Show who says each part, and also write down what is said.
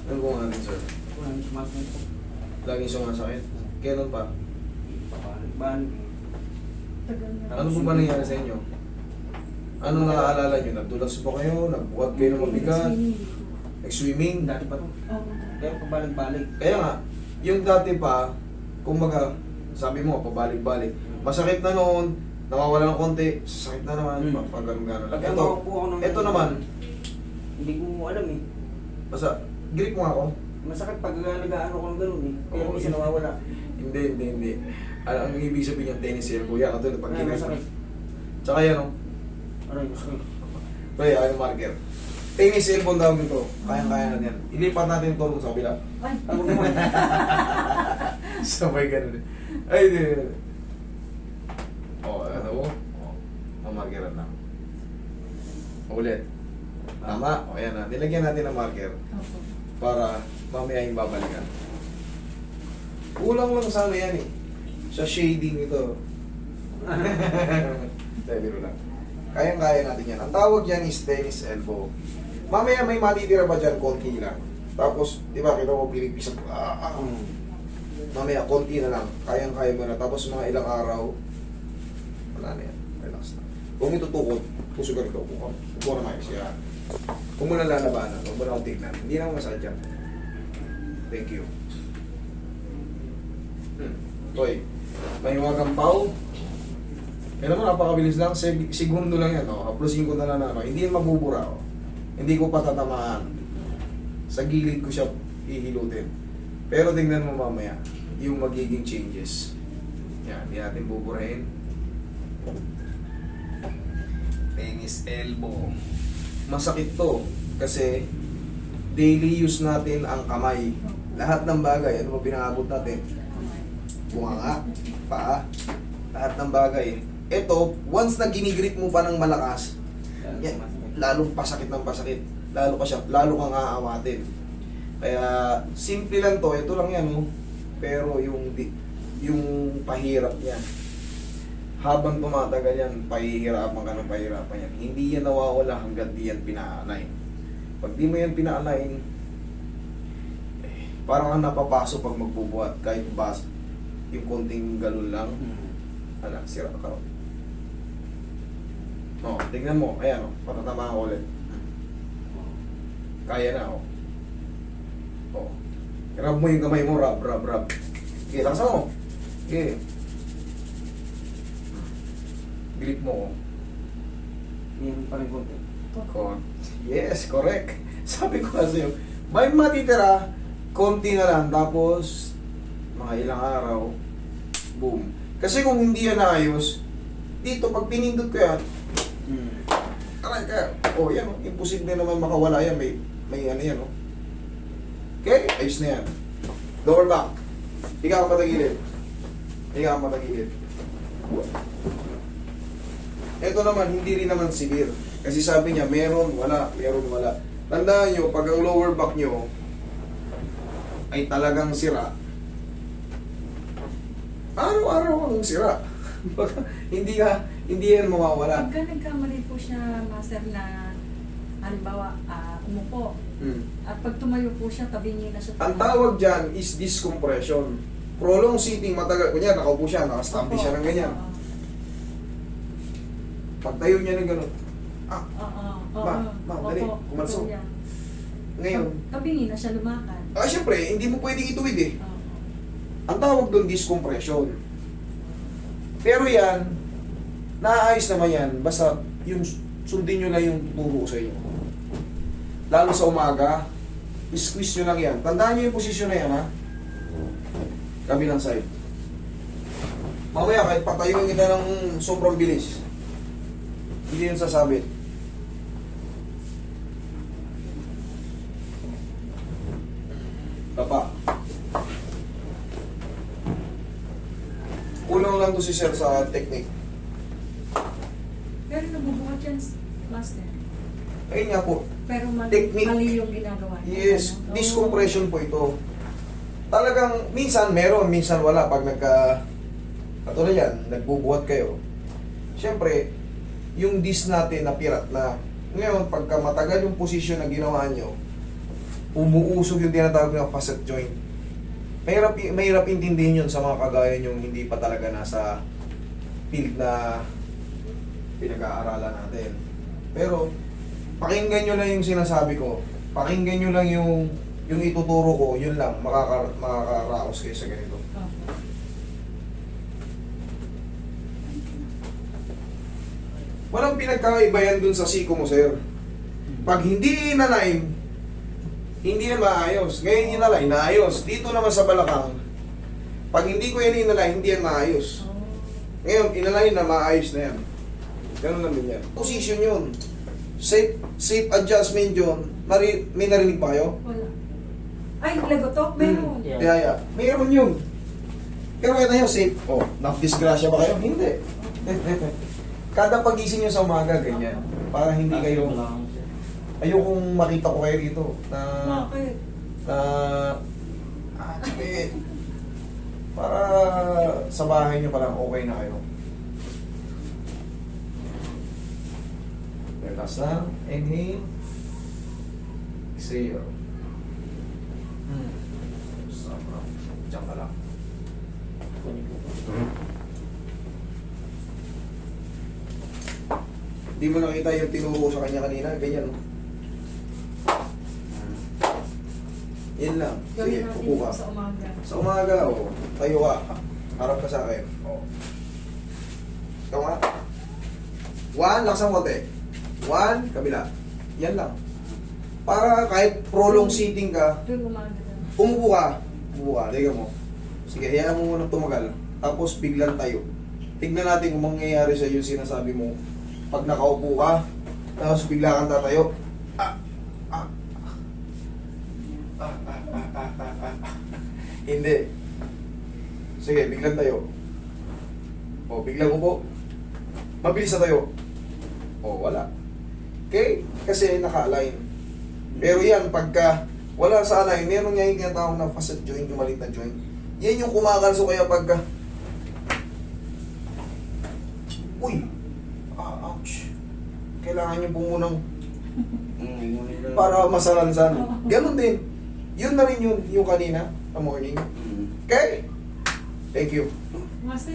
Speaker 1: Ano kung natin, sir?
Speaker 2: Wala nang sumasakit po.
Speaker 1: Laging sumasakit. Kailan pa?
Speaker 2: Pabalik-balik.
Speaker 3: Tagal na.
Speaker 1: Ano po ba nangyari sa inyo? Ano naaalala nyo? Nagdulas pa kayo? Nagbuhat kayo ng mabigat? Nag-swimming?
Speaker 2: Dati pa to.
Speaker 3: Oo.
Speaker 2: Kaya pabalik-balik.
Speaker 1: Kaya nga, yung dati pa, kumbaga, sabi mo, pabalik-balik. Masakit na noon, nawawala ng konti, sasakit na naman, pag gano'n-gano'n lang.
Speaker 2: Pag ano po ako ng...
Speaker 1: Ito naman,
Speaker 2: Hindi ko alam eh.
Speaker 1: basta, grip mo ako.
Speaker 2: Masakit pag nag-ano ko ng gano'n eh. Kaya
Speaker 1: Oo,
Speaker 2: minsan
Speaker 1: yun.
Speaker 2: nawawala.
Speaker 1: Hindi. Ang ibig sabihin yung tennis elbow, yan, katulad pag
Speaker 2: Ay,
Speaker 1: kinay.
Speaker 2: masakit.
Speaker 1: Tsaka yan, oh.
Speaker 2: Aray, masakit.
Speaker 1: Kaya, yung marker. Tennis elbow daw nito, kayang-kaya na yan. Ilipat natin ito sa kabila.
Speaker 3: Ay,
Speaker 2: Tawag naman.
Speaker 1: Sabay ganun. Ay, hindi. Ano mo? Markeran lang. Ulit. Tama. O, yan na. Nilagyan natin ng marker
Speaker 3: opo.
Speaker 1: para mamaya yung babalikan. Kulang lang sana yan eh. Sa shading ito. Biro lang. Kayang-kaya natin yan. Ang tawag yan is tennis elbow. Mamaya may matitira ba dyan? Konti lang. Tapos, di ba, kita mo pinipisa. Mamaya, konti na lang. Kayang-kaya mo na. Tapos mga ilang araw, wala na yan. Relax na. Kung itutukod, pusugan ito. Kung na maayos yan. Kung mo na lalabanan, huwag mo na akong tignan. Hindi na ako masakit yan. Thank you. Toy, may wagang pao. Yan naman, napakabilis lang. Segundo lang yan. Oh. Haplosin ko na lang na. Hindi yan mabubura. Oh. Hindi ko patatamaan. Sa gilid ko siya hihilutin. Pero tingnan mo mamaya, yung magiging changes. Yan, hindi natin buburahin. Tennis elbow. Masakit to kasi daily use natin ang kamay. Lahat ng bagay, ano ba pinangabot natin? Bunganga, paa, lahat ng bagay. Ito, once na ginigrip mo pa ng malakas, yan, lalong pasakit ng pasakit. Lalo kang aawatin. Kaya, simple lang to. Ito lang yan, oh. Pero yung pahirap niya, habang tumatagal yan, pahihirapan ka ng pahirapan yan. Hindi yan nawawala hanggang di yan pinaanay. Pag di mo yan pinaanay, parang ang napapaso pag magbubuhat. Kahit bas, yung konting galon lang, sira ka. Oh, tingnan mo. Ayan, oh. Patatamaan ko ulit. Kaya na, oh. Oh. Rub mo yung kamay mo, rub. Okay, taksa mo. Okay. Grip mo, oh.
Speaker 2: Meron pa rin konti.
Speaker 1: Yes, correct. Sabi ko kasi yung, may matitira, konti na lang, tapos, mga ilang araw, boom. Kasi kung hindi yan naayos, dito, pag pinindot ko yan, aray ka, oh yan, oh, imposible naman makawala yan, may ano yan, oh. Okay, ayos na yan. Lower back. Higa ka patagilid. Ito naman, hindi rin naman severe. Kasi sabi niya, meron, wala. Tandaan nyo, pag ang lower back nyo ay talagang sira, araw-araw ang sira. hindi yan mawawala.
Speaker 3: Pagka nagkamali po siya, master, na halimbawa, umupo. At pag tumayo po siya, tabingi na siya.
Speaker 1: Ang tawag dyan is discompression. Prolonged sitting, matagal. Kunya, nakaupo siya, nakastampi siya ng ganyan. Pagtayo niya ng gano'n, dali, kumalso. Ngayon,
Speaker 3: Tabingi na siya lumakad.
Speaker 1: syempre, hindi mo pwedeng ituwid eh.
Speaker 3: Oo.
Speaker 1: Ang tawag doon, discompression. Pero yan, naayos naman yan, basta yung sundin nyo lang yung turo sa inyo. Lalo sa umaga, squeeze nyo lang yan. Tandaan nyo yung posisyon na yan, ha? Kabilang side. Mamaya, kahit patayuin kita ng sobrang bilis, hindi yun sasabit. Tapa. Kulang lang to si sir sa technique.
Speaker 3: Pero nabubuhat yan, master.
Speaker 1: Ayun nga po.
Speaker 3: Pero
Speaker 1: Technique.
Speaker 3: mali yung ginagawa niya.
Speaker 1: Yes,
Speaker 3: Ano?
Speaker 1: discompression po ito. Talagang minsan meron, minsan wala. Pag katulad yan, nagbubuhat kayo. Siyempre, yung disc natin na pirat na, ngayon, pagka matagal yung posisyon na ginawa nyo, umuusog yung tinatawag na facet joint. Mahirap intindihin yun sa mga kagaya yung hindi pa talaga nasa field na pinag-aaralan natin. Pero, pakinggan nyo lang yung sinasabi ko. Pakinggan nyo lang yung ituturo ko, yun lang, makakaraos kayo sa ganito.
Speaker 3: Opo.
Speaker 1: Walang pinagkaiba yan dun sa siko mo, sir. Pag hindi inalign, hindi yan maayos. Ngayon inalign, naayos. Dito naman sa balakang, pag hindi ko yan inalign, hindi yan maayos.
Speaker 3: Oh.
Speaker 1: Ngayon, inalign na, maayos na yan. Ganun lang din yan. Position yun. Safe adjustment yun. May narinig ba kayo?
Speaker 3: Wala. Ay, lagotok? Meron.
Speaker 2: Yeah.
Speaker 1: Yeah. Mayroon yun. Pero kaya tayo, safe. Oh, nakdisgrasya ba kayo? Hindi. Kada pagising nyo sa umaga, ganyan. Para hindi kayo... Ayokong makita ko kayo dito na...
Speaker 3: Bakit?
Speaker 1: Sige. Para sa bahay nyo parang okay na kayo. Relax lang. Inhale. Exhale. Sarap. Diyan ka lang. Hindi mo nakita yung tinuro ko sa kanya kanina. Ganyan. Yan lang. Sige,
Speaker 3: Gawin natin
Speaker 1: upo ka.
Speaker 3: ito sa umaga.
Speaker 1: Sa umaga, tayo ka. Harap ka sa akin. Ikaw nga. 1, laksang konti. 1, kabila. Yan lang. Para kahit prolong sitting ka,
Speaker 3: Doon umaga na.
Speaker 1: umupo ka. Umupo ka, liga mo. Sige, hayaan mo muna tumagal. Tapos biglang tayo. Tignan natin kung mangyayari sa yung sinasabi mo. Pag nakaupo ka, tapos bigla kang tatayo. Hindi. Sige, biglang tayo. O, biglang upo. Mabilis na tayo. O, wala. Okay? Kasi naka-align. Pero yan, pagka wala sa align, meron nga yung tinatawag na facet joint, yung maliit na joint. Yan yung kumakalso kaya pagka... Uy! Ouch! Kailangan nyo po munang para masalansan. Ganon din. Yun na rin yun, yung kanina, sa morning. Okay? Thank you.
Speaker 3: Kasi,